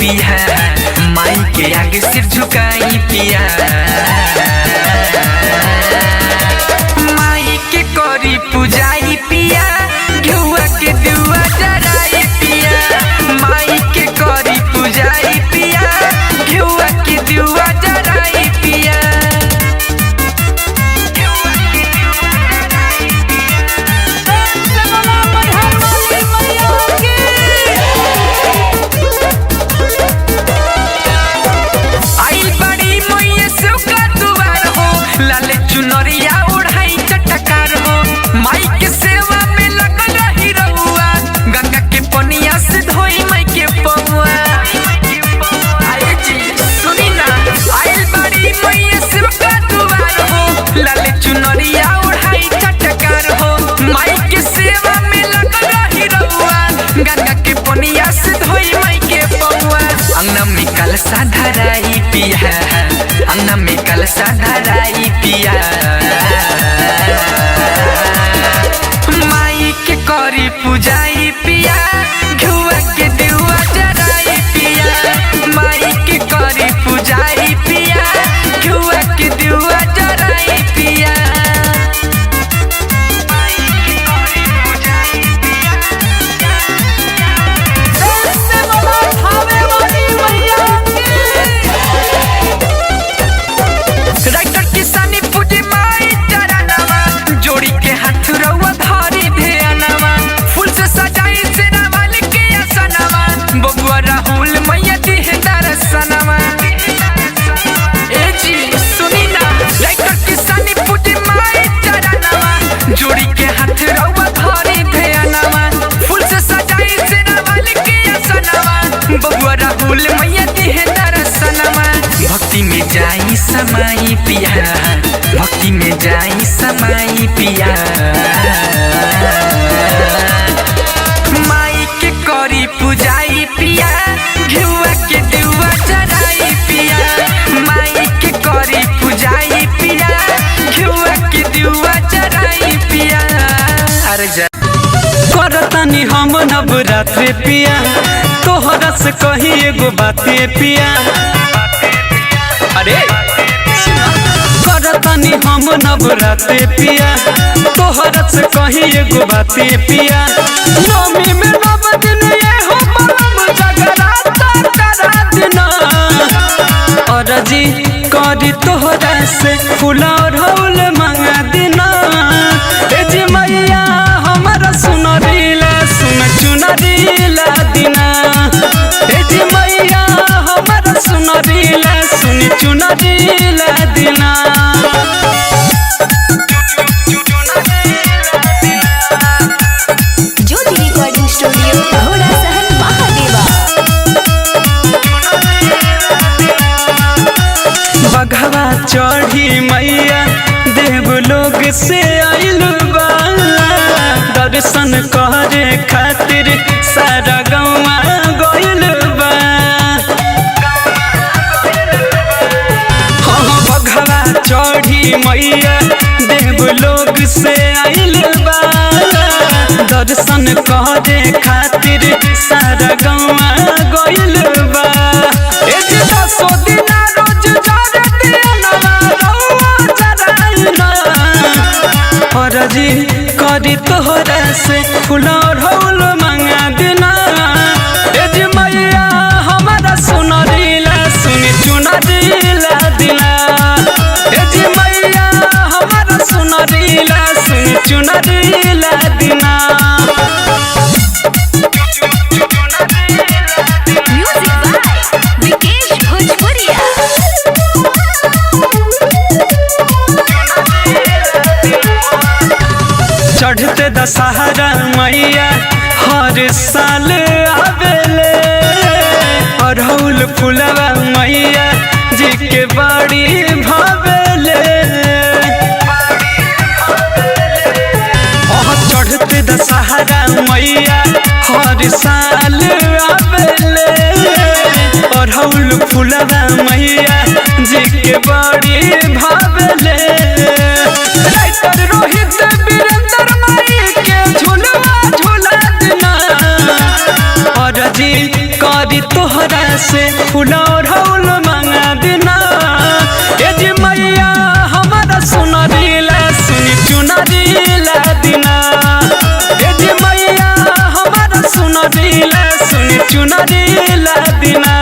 पिया, माई के आगे सिर झुकाई पिया। माई के करी पूजाई पिया, घुआ के दुआ जराई पिया। माई के करी पूजाई पिया, घुआ के दुआ जराई पिया। चुनरिया उड़ाई चटकार हो, माई के सेवा में लगल रही रहुआ, गंगा के पनिया से धोई माई के पौआ। आए जी सुनी ना, आइल बड़ी मैया शिव का दुआर हो, लाले चुनरिया उड़ाई चटकार हो, माई के सेवा में लगल रही रहुआ, गंगा के पनिया से धोई माई के पौआ। अंगना में कलशा धराई पिया, अंगना में कलशा धराई पिया। माई के करी पूजाई पिया, घुआ के दुआ जराई पिया। माई के करी पूजाई पिया, घुआ के दुआ जराई पिया। राइटर किसानी पूजी माई चरणवा, जोड़ी के हाथ रउआ धरी ध्यानवा, फूल से सजाई सेना वाली के आसनवा, बबुआ राहुल मैया दी है दर्शनवा। ए जी सुनी ना, राइटर किसानी पूजी माई चरणवा, जोड़ी के हाथ रउआ धरी ध्यानवा, फूल से सजाई सेना वाली के आसनवा, बबुआ राहुल मैया दी है दर्शनवा। भक्ति में जाई समाई पिया, भक्ति में जाई समाई पिया। माई के करी पूजाई पिया, घुआ के दुआ जराई पिया। माई के करी पूजाई पिया, घुआ के दुआ जराई पिया। अरे करतानी हम नवरात्रि पिया, तोहरा से कही एगो बाते पिया। अरे करतानी हम नवरात्रि पिया, तोहरा से कही एगो बाते पिया। नवमी में नव दिन ये हो परम जगराता करा दिना, और जी करी तोहरा से फूला और हौल मंगा दिना। ए जी मैया हमारा सुनरीला सुन चुनरीला दिना। ए जी मैया हमारा सुनरीला सुन चुनरीला दिना। ज्योति रिकॉर्डिंग स्टूडियो घोड़ा सहन महादेवा। बघवा चढ़ी मैया देवलोक से आइल बा, दर्शन करे खातिर सारा गौवा गइल बा। हाँ बघवा चढ़ी मैया देवलोक से आइल बा, दर्शन करे खातिर सारा गौवा गइल बा। ए जी 10 दिन रोज जारे दिनवा रउआ जराइना, और जी करी तोहरा से फूल और हौल मंगा दिना। ए जी मैया हमारा सुनरीला सुन चुनरीला दिना। ए जी मैया हमारा सुनरीला सुन चुनरीला दिना। म्यूजिक बाय विकेश भोजपुरिया। चढ़ते दशहरा मैया हर साल आवेले, अरहुल फुलवा मैया जी के बड़ी भावेले। चढ़ते दशहरा मैया हर साल आवेले, अरहुल फुलवा मैया जी के बड़ी भावेले। राइटर रोहित वीरेंद्र माई के झुलवा झुला देना, और जी करी तो तोहरा से फूल और हौल मंगा देना। ए जी मैया हमारा सुनरीला सुनी चुनरीला दिना। ए जी मैया हमारा सुनरीला सुनी चुनरीला दिना।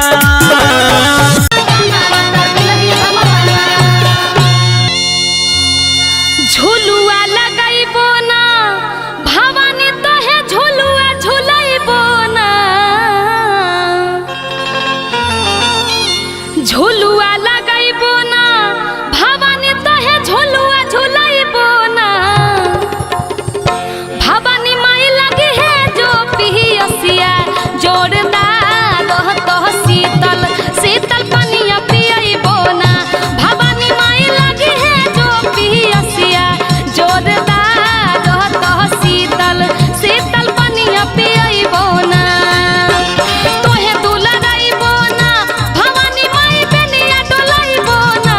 झुलुआ लगाइबो ना भवानी तोहे झुलुआ झुलाइबो ना। झुलुआ लगाइबो ना भवानी तोहे झुलुआ झुलाइबो ना। भवानी माई लगी है जो पियसिया जोरदार रहतो शीतल शीतल पनिया पियइबो ना। भवानी माई लगी है जो पियसिया जोरदार रहतो शीतल शीतल पनिया पियइबो ना। तोहे दुलराइबो ना भवानी माई बेनिया डोलाइबो ना।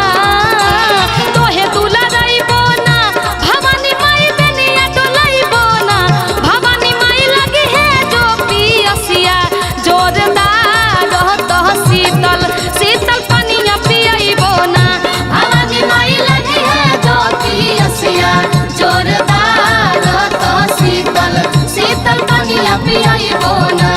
तोहे दुलराइबो ना भवानी माई बेनिया डोलाइबो ना। भवानी माई लगी है जो पियसिया जोरदार रहतो शीतल शीतल पनिया पियइबो ना। भवानी माई लगी है जो पियसिया जोरदार रहतो शीतल शीतल पनिया पियइबो ना।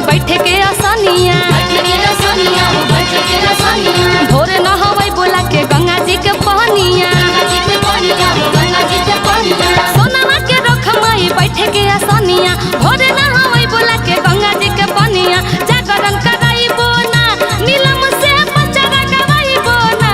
बैठे के आसानिया भोरे नहवै बोला के गंगा जी के पहनिया सोनमा के रख माई बैठे के आसानिया भोरे नहवै बोला के गंगा जी के पहनिया जागरण कराइबो ना नीलम से पचरा गवाइबो ना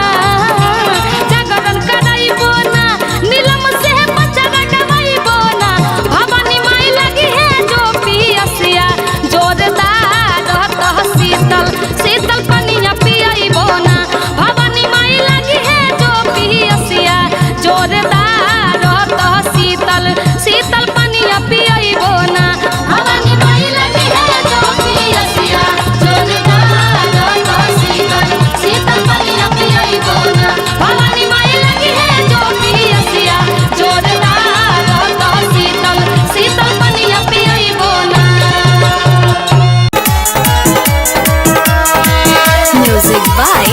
जागरण कराइबो ना नीलम से पचरा गवाइबो ना भवानी माई लगी है जो पियसिया जोरदार रहत शीतल शीतल पनिया पियइबो ना भवानी माई लगी है जो पियसिया जोरदार रहत शीतल शीतल पनिया पियइबो ना भवानी माई लगी है जो पियसिया जोरदार रहत शीतल शीतल पनिया पियइबो ना भवानी माई लगी है जो पियसिया जोरदार रहत शीतल शीतल पनिया पियइबो ना। Music by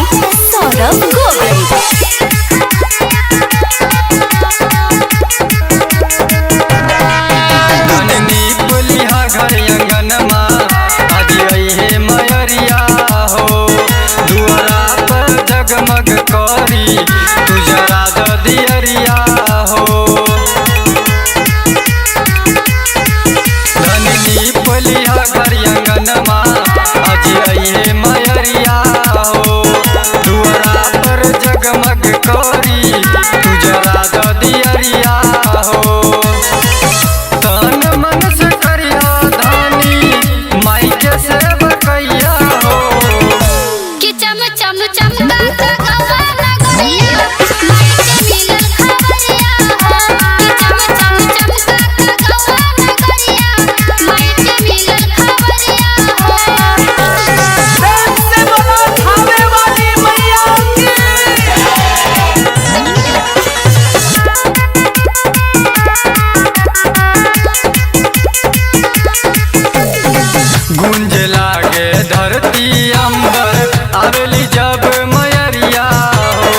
Saurabh Govind. जननी पुलिहा घर अंगनमा आदि हे मयरिया हो दुआरा पर जगमग करी तुझरा दियरिया हो जननी पुलिहा घर अंगनमा आदि हे मयरिया हो दुआरा पर जगमग करी तुझरा दियरिया हो तन मन से करिया धानी माई के सेवकैया हो कि चम चम चमका गवा नगरिया माई के मिलल खबरिया हो कि चम चम चमका गवा नगरिया माई के मिलल खबरिया हो से बोलो भावे वाली मैया की गुंज लागे धरती अंबर आवेली जब मयरिया हो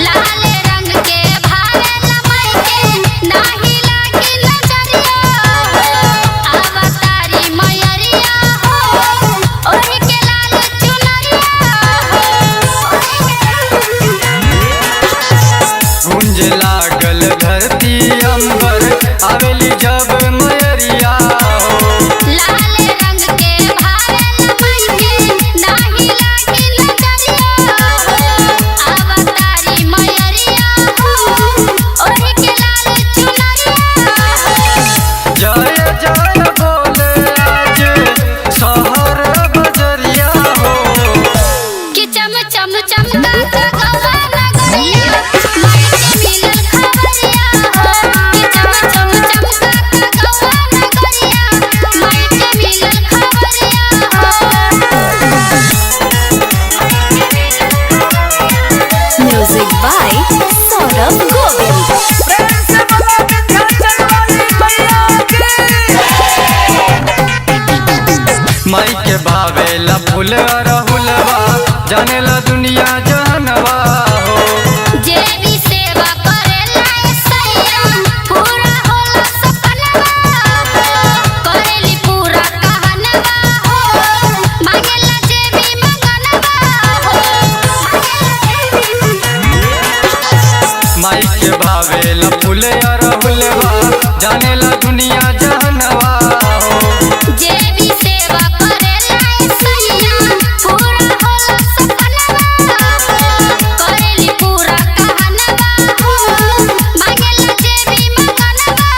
लाल रंग के भावे लमई के नाही लागी नजरिया हो अवतारी मयरिया हो ओही के लाल चुनरिया हो गुंज लागल धरती अंबर आवेली जब मयरिया हो लाल रंग के भावे लमई के नाही लागी नजरिया हो अवतारी मयरिया हो ओही के लाल चुनरिया हो जय जय बोले आज शहर बजरिया हो कि चम चम चमका गवा नगरिया माई के मिलल खबरिया हो कि चम चम चमका गवा नगरिया माई के मिलल खबरिया हो Music by Saurabh Govind. प्रेम से बोलो विंध्याचल वाली मैया की माई के भावेला फूल रहुलवा जानेला दुनिया जानवा हो जे भी सेवा करेला सैया पूरा होला सपनवा हो करेली पूरा कहनवा हो मांगेला जे भी मंगनवा हो माई के भावेला फूल रहुलवा जानेला दुनिया जानवा हो जे भी सेवा करेला सैया पूरा होला सपनवा हो करेली पूरा कहनवा हो मांगेला जे भी मंगनवा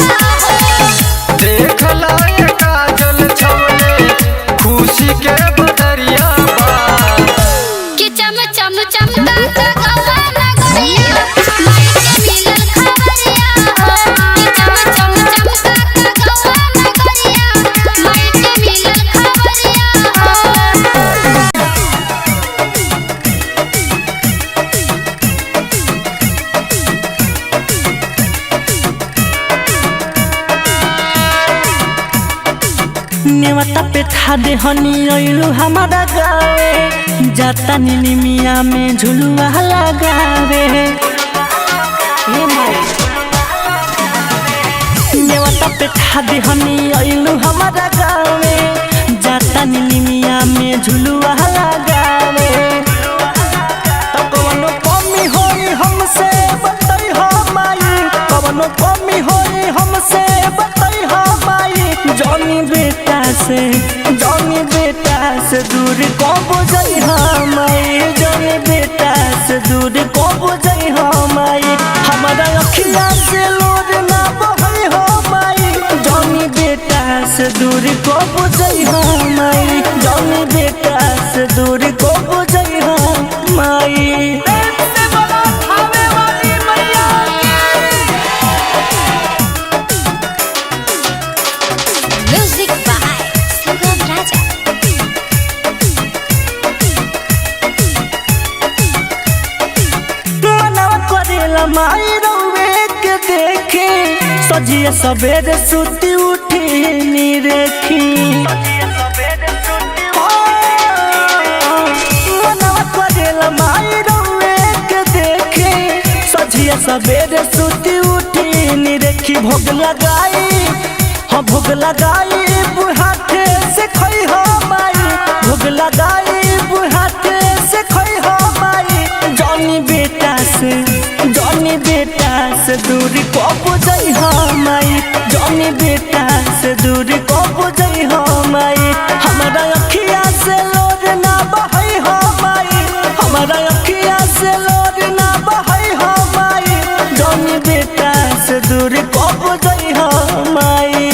हो देख लाए काजल छवले खुशी के बदरिया बा कि चम चम चमका गवा नगरिया माई के मिलल खबरिया हो कि चम चम चमका गवा नगरिया माई के मिलल खबरिया हो नेवता पे ठा दे हनी अइलू हमारा गावे जाता निमिया में झुलुआ लगावे नेवता पे ठा दे हनी अइलू हमारा गावे जाता जाता निमिया में झुलुआ लगावे। तो कवनो कमी होई हमसे बताई हो माई, कवनो कमी होई हमसे बताई हो माई। जौनी बेटा से दूर को बुझई हो माई, जौनी बेटा से दूर को बुझई हो माई। हमारा अखिया से लोर ना बहई हो माई, जौनी बेटा से दूर को बुझई हो माई, जौनी बेटा से दूर को बुझई हो माई। म्यूजिक बाय सुगम राजा। मनवा करेला माई रउवे के देखे, सजिया सवेरे सुती उठी नी रेखी। मनवा करेला माई रउवे के देखे, सजिया सवेरे सुती उठी नी रेखी। भोग लगाई हाँ भोग लगाई बुहाते से खई हो माई, भोग लगाई बुहाते से खई हो माई। जौनी बेटा से दूर को बुझई हो माई, जौनी बेटा से दूर को बुझई हो माई। हमारा अखिया से लोर ना बहई हो माई, हमारा अखिया से लोर ना बहई हो माई। जौनी बेटा से दूर को बुझई हो माई।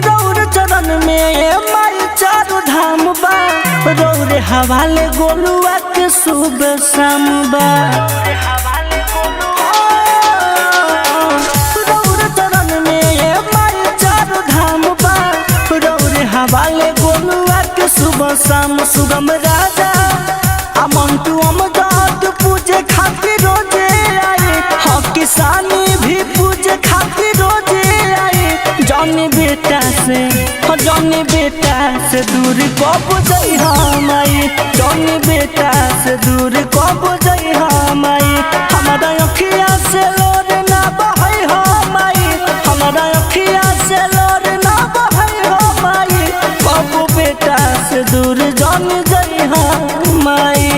रौर चरण में ये माई चारू धाम बा, रौर हवाले गोलुआ के शुभ शाम बा। रौर चरण में ये माई चारू धाम बा, रौर हवाले गोलुआ के शुभ शाम। सुगम राजा अमंटू अमदाद पूजे खातिर रोजे आई, हाँ किसानी भी पूजे खातिर रोजे आई। जौनी बेटा से दूर को बुझई हो माई, जौनी बेटा से दूर को बुझई हो माई। हमारा अखिया से लोर ना बहई हो माई, हमारा अखिया से लोर ना बहई हो माई। बाबू बेटा से दूर जौनी जई हो माई।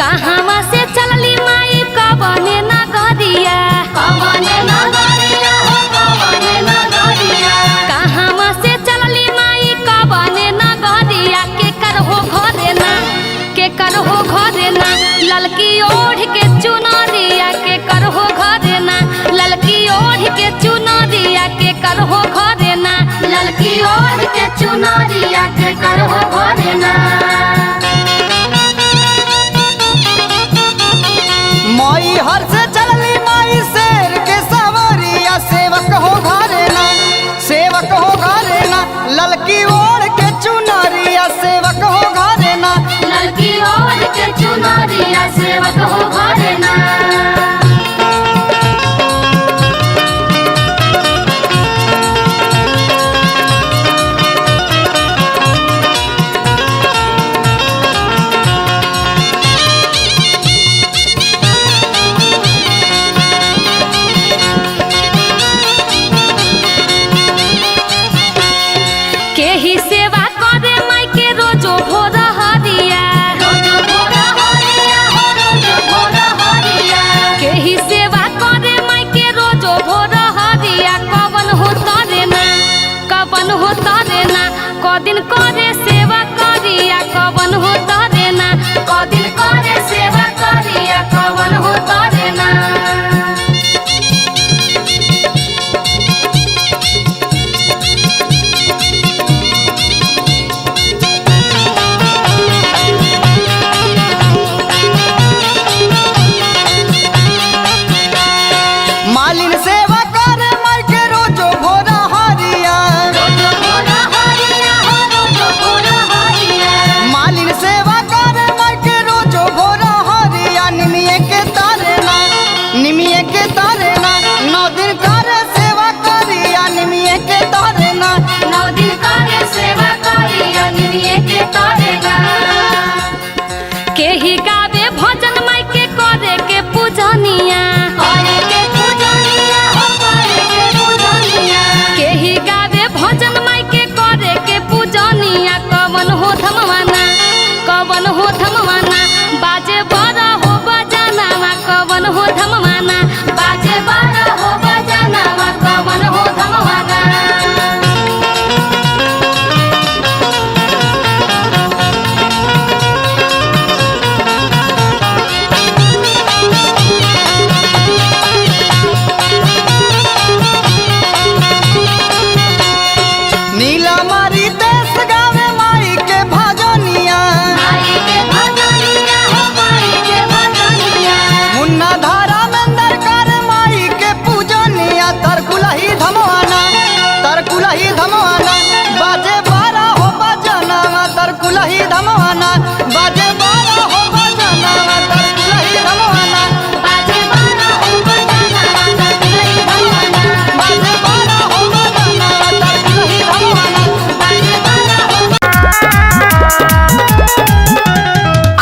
कहां से चलली माई कबने नगरिया, कबने नगरिया हो कबने नगरिया। कहां से चलली माई कबने नगरिया, के करहो घरे ना, के करहो घरे ना। ललकी ओढ़ के चुनरिया के करहो घरे ना, ललकी ओढ़ के चुनरिया के करहो घरे ना, ललकी ओढ़ के चुनरिया के करहो घरे ना। माई हर से चलली माई शेर के सवरिया, सेवक हो घरे ना, सेवक हो घरे ना। ललकी ओढ़ के चुनरिया सेवक हो घरे ना, ललकी ओढ़ के चुनरिया सेवक हो घरे ना। धमवाना बाजे बड़ा हो बजानावा कवन हो धमवाना बाजे बड़ा हो बजानावा कवन हो धमवाना नीला मारी देश गावे माई के भजनिया मुन्ना धारा मंदर कर माई के पूजनिया तरकुलही धमवाना बाजे बारा हो बजनावा तरकुलही धमवाना बाजे बारा हो बजनावा तरकुलही धमवाना बाजे बड़ा हो बजानावा तरकुलही धमवाना बाजे बारा हो बजनावा तरकुलही धमवाना बाजे बड़ा हो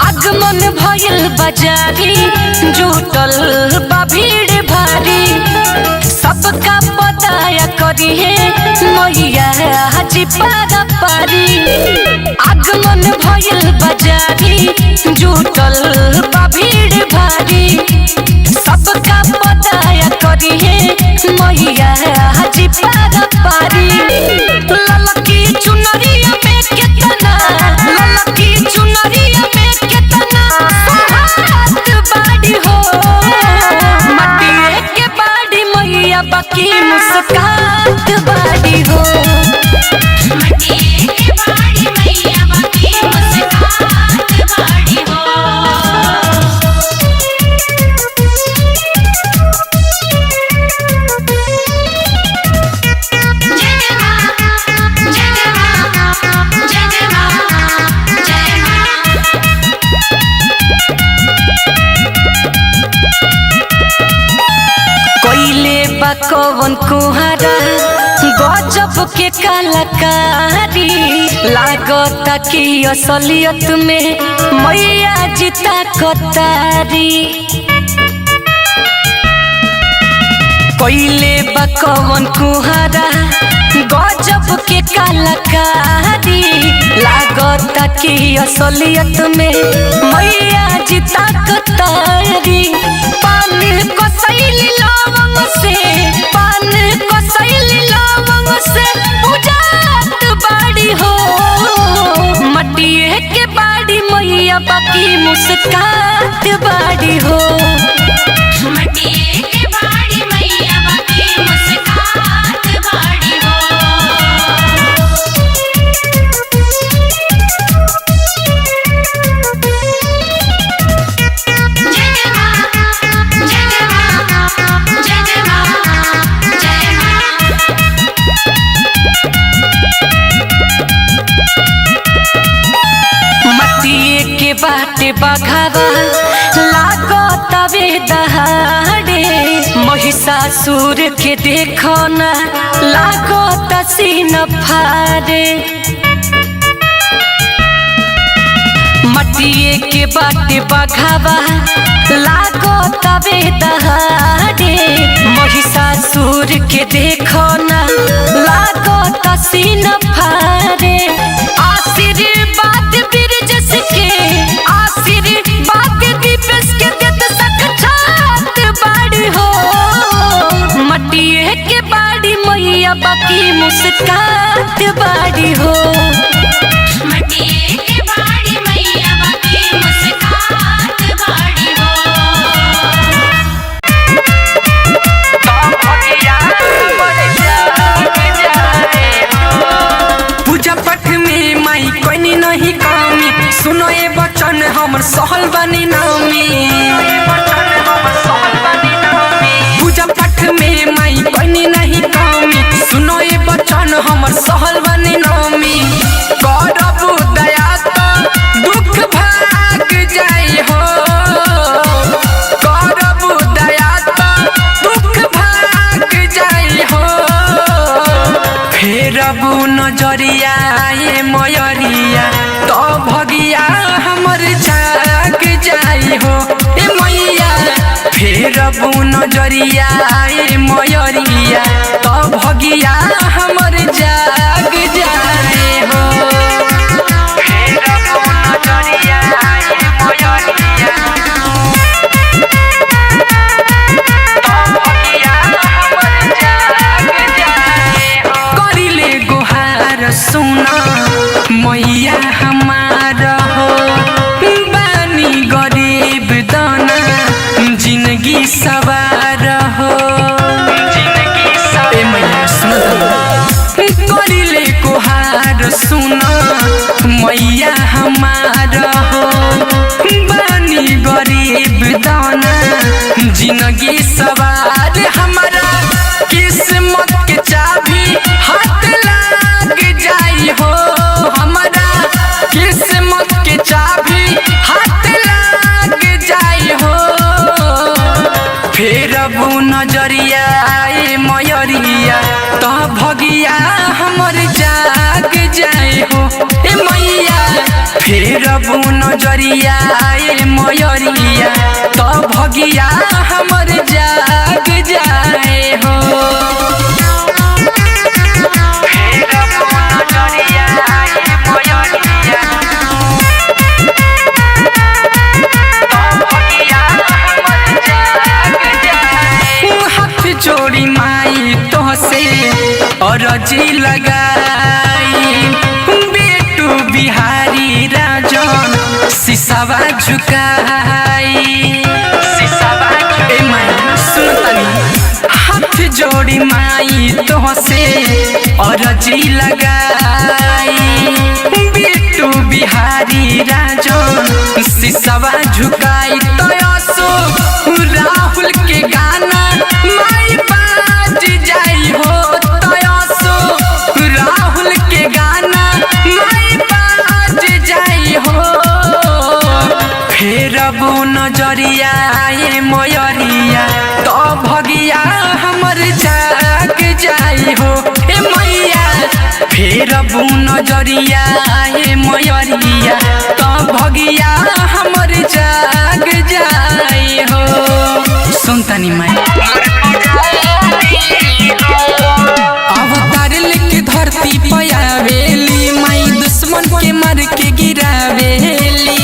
आगमन भयल बाजारी जुटल बा भीड़ भारी सबका पताया करी है मैया हाजी पारा पारी आगमन भयल बाजारी जुटल बा भीड़ भारी सबका पताया करी है मैया हाजी पारा पारी ललकी चुनरिया में केतना ललकी चुनरिया में केतना हाथ बाड़ी हो मटिए के बाड़ी मैया बाकी मुस्कात बाड़ी हो मटिए के बाड़ी मैया बाकी मुस्कात बाड़ी हो कोइले बा कवन कुहारा गजब के कलाकारी लागता कि असलियत में मैया जीता कतारी कोइले बा कवन कुहारा गजब के कलाकारी लागता कि असलियत में मैया जीता कतारी पान कसैली लवंग से पूजात बाड़ी हो मटिए के बाड़ी मैया बाकी मुस्कात बाड़ी हो मटिए के बाड़ी मैया बाकी मुस्कात बाड़ी हो मटिए के बाटे बघावा लागतावे दहाड़े महिषासुर के देखो ना लागता सीन फाड़े मटिए के बाटे बघावा लागतावे दहाड़े महिषासुर के देखो ना लागता सीन फाड़े आशीर्वाद बिरजस के आशीर्वाद दिवस के देत साक्षात बाड़ी हो मटिए के बाड़ी मैया बाकी मुस्कात बाड़ी हो मटिए के बाड़ी मैया बाकी मुस्कात बाड़ी हो पूजा पाठ में माई कोई नहीं कमी सुनो ये बचन हमर सहल बनी नामी पूजा पाठ में माई कोई नहीं कमी सुनो ये बचन हमर सहल बनी नामी करब दया तो दुख भाग जाई हो करब दया तो दुख भाग जाई हो फेरब नजरिया ये मयरिया तो भगिया हमर जाग जाई हो ए मैया फेरब नजरिया ये मयरिया तो भगिया हमर जाग जाई हो फेरब नजरिया सुना मैया हमार हो बानी गरीब दाना जिंदगी सवार हमारा किस्मत के चाबी हाथ लग जाई हो हमारा किस्मत के चाबी हाथ लग जाई हो फिर अब नजरिया मयरिया तो भगिया हमर जाग जाए हो ए मैया फिर अब नजरिया मयरिया तो भगिया हमर जाग जाए हो फिर अब नजरिया मयरिया तो भगिया हमर जाग जाए हाथ जोड़ी माई तो से अरजी लगाई बेटू बिहारी राजन सिसावा झुकाई ए माई सुन तनी हाथ जोड़ी माई तो से अरजी लगाई बेटू बिहारी राजन सिसावा झुकाई तो राहुल के गाना माई बाज जाई हो तो राहुल के गाना माई बाज जाई हो फिर अब नजरिया मयरिया तो भगिया हमर जाग जाई हो ए मैया फिर अब नजरिया मयरिया तो भगिया हमर जाग जाई हो सुनतनी माई अवतार लेके धरती पयावेली माई दुश्मन के मार के गिरावेली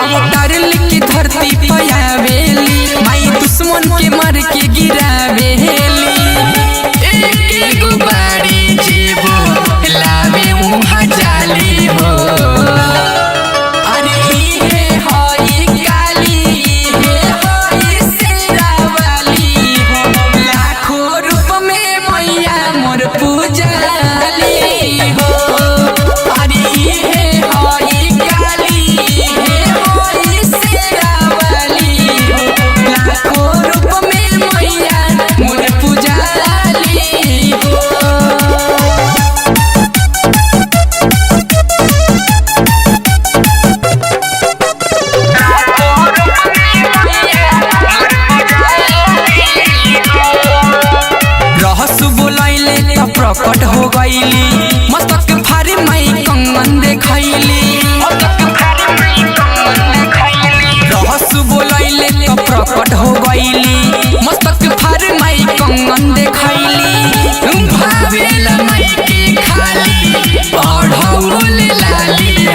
अवतार लेके धरती पयावेली माई दुश्मन के मार के गिरावेली एक गुबारी जेबो लावे उहाँ जाली हो अरे हे हई काली हे हई शेरावाली हो लाखों रूप में मैया मोर पूजाली हो अरे हे हई काली हे हई शेरावाली हो लाखों रूप में मैया मोर पूजाली हो रहसु बोलैले त प्रकट हो गईली मस्तक फारी माई कंगन देखैली रहसु बोलैले त प्रकट हो गईली मस्तक फारी माई कंगन देखैली भावेला माई के खाली पढ़ौल लाली